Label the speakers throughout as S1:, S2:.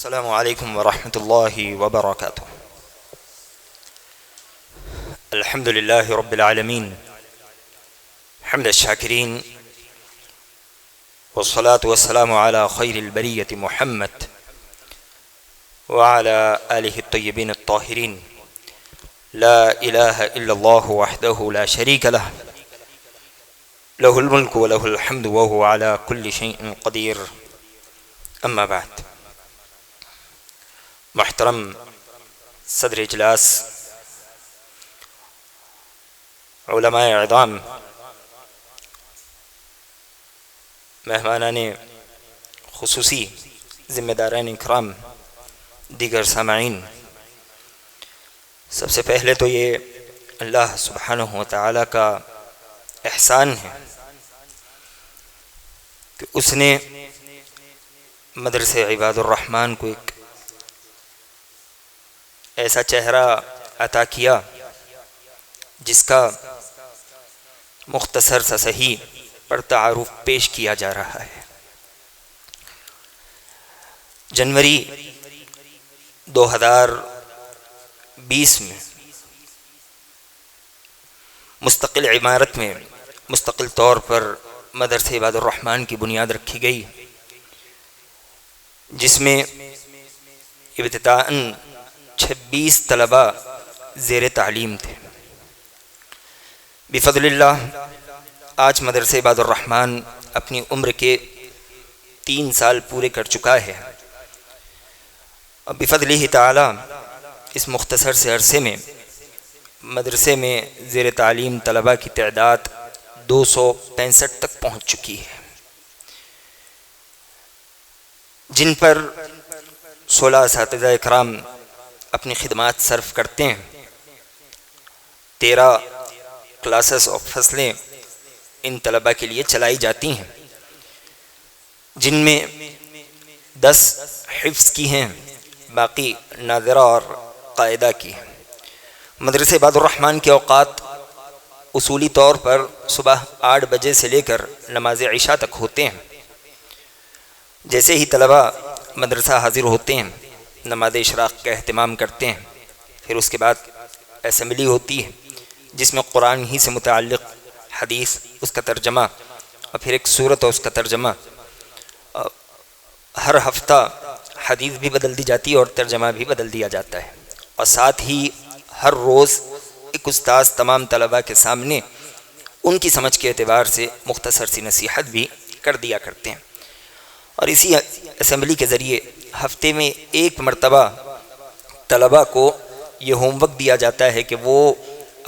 S1: السلام علیکم ورحمۃ اللہ وبرکاتہ۔ الحمد للہ رب العالمین حمد الشاکرین والصلاة والسلام علی خیر البریۃ محمد وعلی آلہ الطیبین الطاہرین۔ لا الہ الا اللہ وحدہ لا شریک لہ لہ الملک ولہ الحمد وہو علی کل شیء قدیر۔ اما بعد، محترم صدر اجلاس، علماء اعظام، مہمانان خصوصی، ذمہ داران اکرام، دیگر سامعین، سب سے پہلے تو یہ اللہ سبحانہ و تعالی کا احسان ہے کہ اس نے مدرسہ عباد الرحمن کو ایک ایسا چہرہ عطا کیا جس کا مختصر سا صحیح پر تعارف پیش کیا جا رہا ہے۔ جنوری 2020 میں مستقل عمارت میں مستقل طور پر مدرسہ عباد الرحمن کی بنیاد رکھی گئی، جس میں ابتداءً 26 طلباء زیر تعلیم تھے۔ بفضل اللہ آج مدرسہ عباد الرحمن اپنی عمر کے 3 سال پورے کر چکا ہے، اور بفضلہ تعالی اس مختصر سے عرصے میں مدرسے میں زیر تعلیم طلباء کی تعداد 265 تک پہنچ چکی ہے، جن پر 16 اساتذہ اکرام اپنی خدمات صرف کرتے ہیں۔ 13 کلاسز اور فصلیں ان طلباء کے لیے چلائی جاتی ہیں، جن میں 10 حفظ کی ہیں، باقی ناظرہ اور قاعدہ کی ہیں۔ مدرسہ عباد الرحمن کے اوقات اصولی طور پر صبح 8 بجے سے لے کر نماز عشاء تک ہوتے ہیں۔ جیسے ہی طلباء مدرسہ حاضر ہوتے ہیں، نماز اشراق کا اہتمام کرتے ہیں، پھر اس کے بعد اسمبلی ہوتی ہے جس میں قرآن ہی سے متعلق حدیث، اس کا ترجمہ، اور پھر ایک سورت اور اس کا ترجمہ۔ ہر ہفتہ حدیث بھی بدل دی جاتی ہے اور ترجمہ بھی بدل دیا جاتا ہے، اور ساتھ ہی ہر روز ایک استاذ تمام طلباء کے سامنے ان کی سمجھ کے اعتبار سے مختصر سی نصیحت بھی کر دیا کرتے ہیں۔ اور اسی اسمبلی کے ذریعے ہفتے میں 1 مرتبہ طلباء کو یہ ہوم ورک دیا جاتا ہے کہ وہ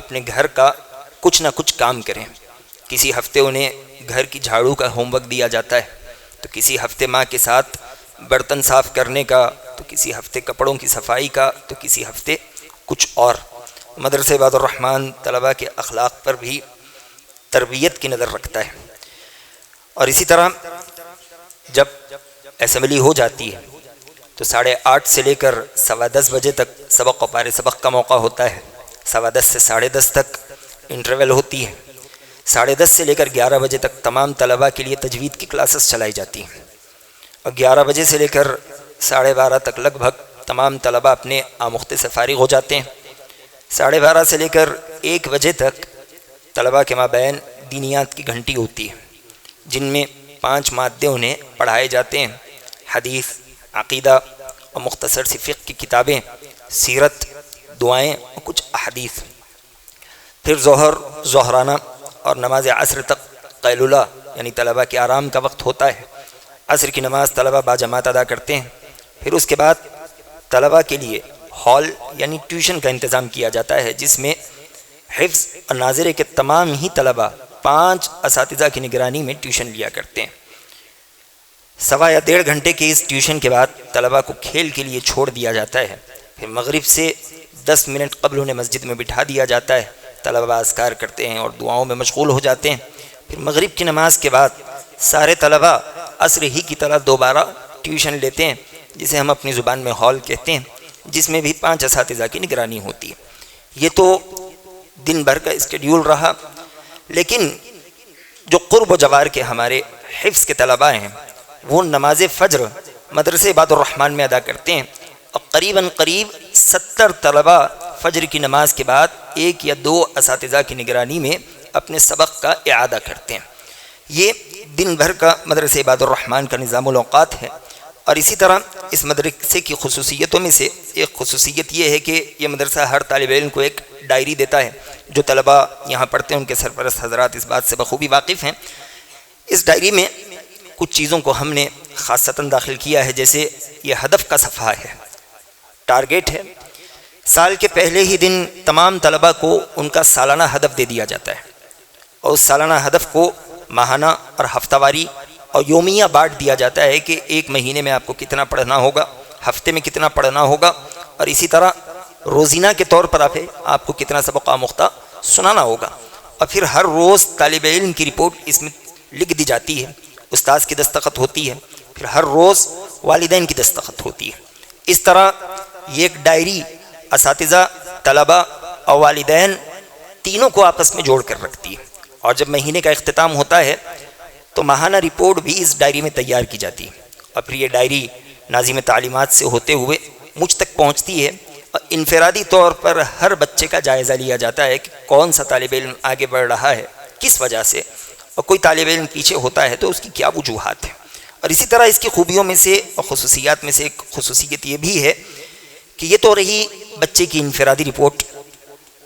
S1: اپنے گھر کا کچھ نہ کچھ کام کریں۔ کسی ہفتے انہیں گھر کی جھاڑو کا ہوم ورک دیا جاتا ہے، تو کسی ہفتے ماں کے ساتھ برتن صاف کرنے کا، تو کسی ہفتے کپڑوں کی صفائی کا، تو کسی ہفتے کچھ اور۔ مدرسہ عباد الرحمن طلباء کے اخلاق پر بھی تربیت کی نظر رکھتا ہے۔ اور اسی طرح جب اسمبلی ہو جاتی ہے تو 8:30 سے لے کر 10:15 بجے تک سبق و پارے سبق کا موقع ہوتا ہے۔ 10:15 سے 10:30 تک انٹرول ہوتی ہے۔ 10:30 سے لے کر 11 بجے تک تمام طلباء کے لیے تجوید کی کلاسز چلائی جاتی ہیں، اور 11 بجے سے لے کر 12:30 تک لگ بھگ تمام طلباء اپنے آموختے سے فارغ ہو جاتے ہیں۔ 12:30 سے لے کر 1 بجے تک طلباء کے مابین دینیات کی گھنٹی ہوتی ہے، جن میں 5 مادے انہیں پڑھائے جاتے ہیں: حدیث، عقیدہ اور مختصر سی فقہ کی کتابیں، سیرت، دعائیں اور کچھ احادیث۔ پھر ظہرانہ اور نماز عصر تک قیلولہ یعنی طلباء کے آرام کا وقت ہوتا ہے۔ عصر کی نماز طلباء باجماعت ادا کرتے ہیں۔ پھر اس کے بعد طلباء کے لیے ہال یعنی ٹیوشن کا انتظام کیا جاتا ہے، جس میں حفظ اور ناظرے کے تمام ہی طلباء 5 اساتذہ کی نگرانی میں ٹیوشن لیا کرتے ہیں۔ 1.25 یا 1.5 گھنٹے کے اس ٹیوشن کے بعد طلباء کو کھیل کے لیے چھوڑ دیا جاتا ہے۔ پھر مغرب سے 10 منٹ قبل انہیں مسجد میں بٹھا دیا جاتا ہے۔ طلباء اذکار کرتے ہیں اور دعاؤں میں مشغول ہو جاتے ہیں۔ پھر مغرب کی نماز کے بعد سارے طلباء عصر ہی کی طرح دوبارہ ٹیوشن لیتے ہیں، جسے ہم اپنی زبان میں ہال کہتے ہیں، جس میں بھی 5 اساتذہ کی نگرانی ہوتی ہے۔ یہ تو دن بھر کا اسکیڈیول رہا، لیکن جو قرب و جوار کے ہمارے حفظ کے طلباء ہیں وہ نماز فجر مدرسے عباد الرحمن میں ادا کرتے ہیں، اور قریباً قریب 70 طلبہ فجر کی نماز کے بعد 1 یا 2 اساتذہ کی نگرانی میں اپنے سبق کا اعادہ کرتے ہیں۔ یہ دن بھر کا مدرسے عباد الرحمن کا نظام الاوقات ہے۔ اور اسی طرح اس مدرسے کی خصوصیتوں میں سے ایک خصوصیت یہ ہے کہ یہ مدرسہ ہر طالب علم کو ایک ڈائری دیتا ہے۔ جو طلبہ یہاں پڑھتے ہیں ان کے سرپرست حضرات اس بات سے بخوبی واقف ہیں۔ اس ڈائری میں کچھ چیزوں کو ہم نے خاصتاً داخل کیا ہے، جیسے یہ ہدف کا صفحہ ہے، ٹارگیٹ ہے۔ سال کے پہلے ہی دن تمام طلبہ کو ان کا سالانہ ہدف دے دیا جاتا ہے، اور اس سالانہ ہدف کو ماہانہ اور ہفتہ واری اور یومیہ بانٹ دیا جاتا ہے کہ ایک مہینے میں آپ کو کتنا پڑھنا ہوگا، ہفتے میں کتنا پڑھنا ہوگا، اور اسی طرح روزینہ کے طور پر آپ کو کتنا سبق آموختہ سنانا ہوگا۔ اور پھر ہر روز طالب علم کی رپورٹ اس میں لکھ دی جاتی ہے، استاذ کی دستخط ہوتی ہے، پھر ہر روز والدین کی دستخط ہوتی ہے۔ اس طرح یہ ایک ڈائری اساتذہ، طلبہ اور والدین تینوں کو آپس میں جوڑ کر رکھتی ہے۔ اور جب مہینے کا اختتام ہوتا ہے تو ماہانہ رپورٹ بھی اس ڈائری میں تیار کی جاتی ہے، اور پھر یہ ڈائری ناظم تعلیمات سے ہوتے ہوئے مجھ تک پہنچتی ہے، اور انفرادی طور پر ہر بچے کا جائزہ لیا جاتا ہے کہ کون سا طالب علم آگے بڑھ رہا ہے، کس وجہ سے، اور کوئی طالب علم پیچھے ہوتا ہے تو اس کی کیا وجوہات ہیں۔ اور اسی طرح اس کی خوبیوں میں سے اور خصوصیات میں سے ایک خصوصیت یہ بھی ہے کہ یہ تو رہی بچے کی انفرادی رپورٹ،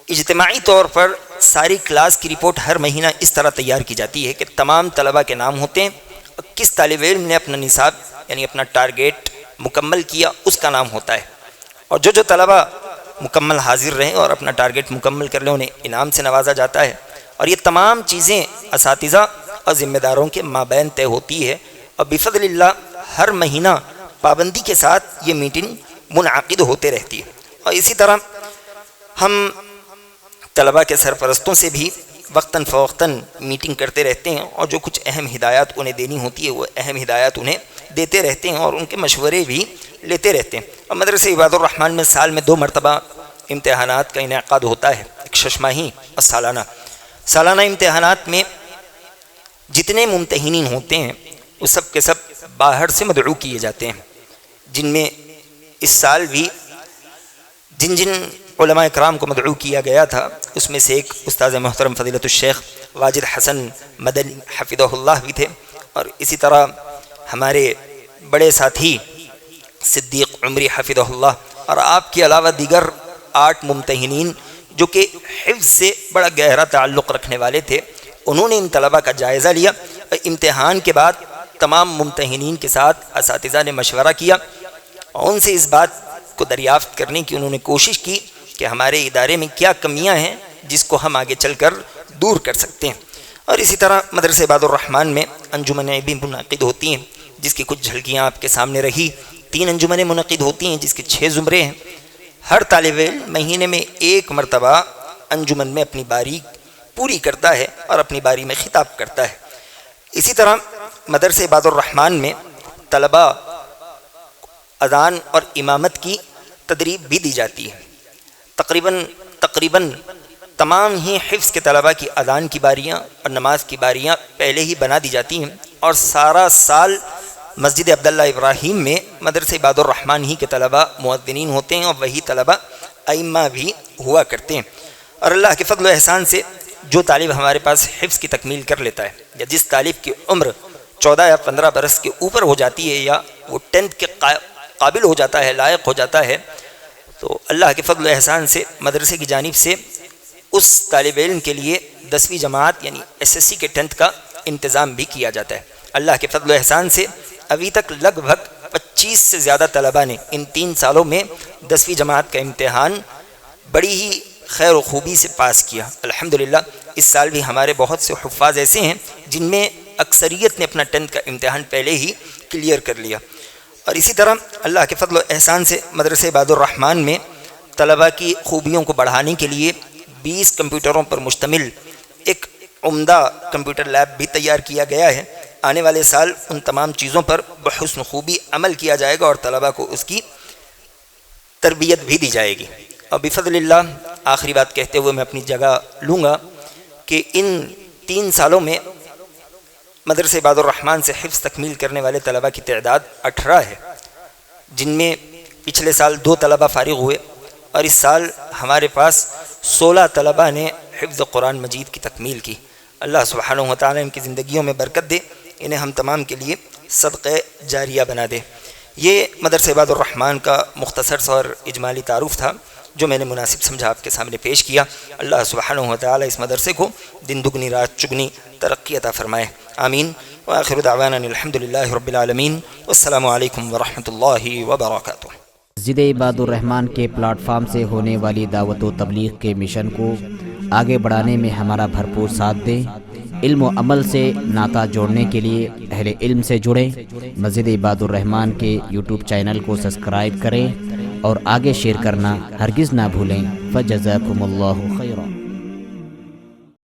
S1: اجتماعی طور پر ساری کلاس کی رپورٹ ہر مہینہ اس طرح تیار کی جاتی ہے کہ تمام طلبہ کے نام ہوتے ہیں، اور کس طالب علم نے اپنا نصاب یعنی اپنا ٹارگیٹ مکمل کیا اس کا نام ہوتا ہے، اور جو طلبہ مکمل حاضر رہیں اور اپنا ٹارگیٹ مکمل کر لیں انہیں انعام سے نوازا جاتا ہے۔ اور یہ تمام چیزیں اساتذہ اور ذمہ داروں کے مابین طے ہوتی ہے، اور بفضل اللہ ہر مہینہ پابندی کے ساتھ یہ میٹنگ منعقد ہوتے رہتی ہے۔ اور اسی طرح ہم طلبہ کے سرپرستوں سے بھی وقتاً فوقتاً میٹنگ کرتے رہتے ہیں، اور جو کچھ اہم ہدایات انہیں دینی ہوتی ہے وہ اہم ہدایات انہیں دیتے رہتے ہیں، اور ان کے مشورے بھی لیتے رہتے ہیں۔ اور مدرسہ عباد الرحمن میں سال میں 2 مرتبہ امتحانات کا انعقاد ہوتا ہے، ایک ششماہی اور سالانہ۔ سالانہ امتحانات میں جتنے ممتحنین ہوتے ہیں وہ سب کے سب باہر سے مدعو کیے جاتے ہیں، جن میں اس سال بھی جن علماء اکرام کو مدعو کیا گیا تھا اس میں سے ایک استاذ محترم فضیلت الشیخ واجد حسن مدنی حفظہ اللہ بھی تھے، اور اسی طرح ہمارے بڑے ساتھی صدیق عمری حفظہ اللہ، اور آپ کے علاوہ دیگر 8 ممتحنین جو کہ حفظ سے بڑا گہرا تعلق رکھنے والے تھے، انہوں نے ان طلبہ کا جائزہ لیا۔ امتحان کے بعد تمام ممتحنین کے ساتھ اساتذہ نے مشورہ کیا، اور ان سے اس بات کو دریافت کرنے کی انہوں نے کوشش کی کہ ہمارے ادارے میں کیا کمیاں ہیں جس کو ہم آگے چل کر دور کر سکتے ہیں۔ اور اسی طرح مدرسہ عباد الرحمن میں انجمنیں بھی منعقد ہوتی ہیں، جس کی کچھ جھلکیاں آپ کے سامنے رہی۔ 3 انجمنیں منعقد ہوتی ہیں جس کے 6 زمرے ہیں۔ ہر طالب علم مہینے میں 1 مرتبہ انجمن میں اپنی باری پوری کرتا ہے اور اپنی باری میں خطاب کرتا ہے۔ اسی طرح مدرسہ عباد الرحمن میں طلبہ اذان اور امامت کی تدریب بھی دی جاتی ہے۔ تقریباً تمام ہی حفظ کے طلبہ کی اذان کی باریاں اور نماز کی باریاں پہلے ہی بنا دی جاتی ہیں، اور سارا سال مسجد عبداللہ ابراہیم میں مدرسہ عباد الرحمن ہی کے طلبہ مؤذنین ہوتے ہیں، اور وہی طلبہ ائمہ بھی ہوا کرتے ہیں۔ اور اللہ کے فضل و احسان سے جو طالب ہمارے پاس حفظ کی تکمیل کر لیتا ہے، یا جس طالب کی عمر 14 یا 15 برس کے اوپر ہو جاتی ہے، یا وہ 10th کے قابل ہو جاتا ہے، لائق ہو جاتا ہے، تو اللہ کے فضل و احسان سے مدرسے کی جانب سے اس طالب علم کے لیے 10ویں جماعت یعنی SSC کے 10th کا انتظام بھی کیا جاتا ہے۔ اللہ کے فضل و احسان سے ابھی تک لگ بھگ 25 سے زیادہ طلبہ نے ان 3 سالوں میں 10ویں جماعت کا امتحان بڑی ہی خیر و خوبی سے پاس کیا الحمدللہ۔ اس سال بھی ہمارے بہت سے حفاظ ایسے ہیں جن میں اکثریت نے اپنا 10th کا امتحان پہلے ہی کلیئر کر لیا۔ اور اسی طرح اللہ کے فضل و احسان سے مدرسہ عباد الرحمن میں طلبہ کی خوبیوں کو بڑھانے کے لیے 20 کمپیوٹروں پر مشتمل ایک عمدہ کمپیوٹر لیب بھی تیار کیا گیا ہے۔ آنے والے سال ان تمام چیزوں پر بحسن خوبی عمل کیا جائے گا اور طلبہ کو اس کی تربیت بھی دی جائے گی۔ اور بفضل اللہ آخری بات کہتے ہوئے میں اپنی جگہ لوں گا کہ ان 3 سالوں میں مدرسہ عباد الرحمن سے حفظ تکمیل کرنے والے طلبہ کی تعداد 18 ہے، جن میں پچھلے سال 2 طلبہ فارغ ہوئے اور اس سال ہمارے پاس 16 طلبہ نے حفظ قرآن مجید کی تکمیل کی۔ اللہ سبحانہ و تعالیٰ ان کی زندگیوں میں برکت دے، انہیں ہم تمام کے لیے صدقہ جاریہ بنا دے۔ یہ مدرسہ عباد الرحمن کا مختصر سا اور اجمالی تعارف تھا جو میں نے مناسب سمجھا آپ کے سامنے پیش کیا۔ اللہ سبحانہ و تعالیٰ اس مدرسے کو دن دگنی رات چگنی ترقی عطا فرمائے، آمین۔ وآخر دعوانا الحمدللہ رب العالمین، والسلام علیکم ورحمۃ اللہ وبرکاتہ۔
S2: مسجد عباد الرحمن کے پلیٹ فارم سے ہونے والی دعوت و تبلیغ کے مشن کو آگے بڑھانے میں ہمارا بھرپور ساتھ دیں۔ علم و عمل سے ناطہ جوڑنے کے لیے اہل علم سے جڑیں۔ مسجد عباد الرحمن کے یوٹیوب چینل کو سبسکرائب کریں اور آگے شیئر کرنا ہرگز نہ بھولیں۔ فجزاکم اللہ خیرا۔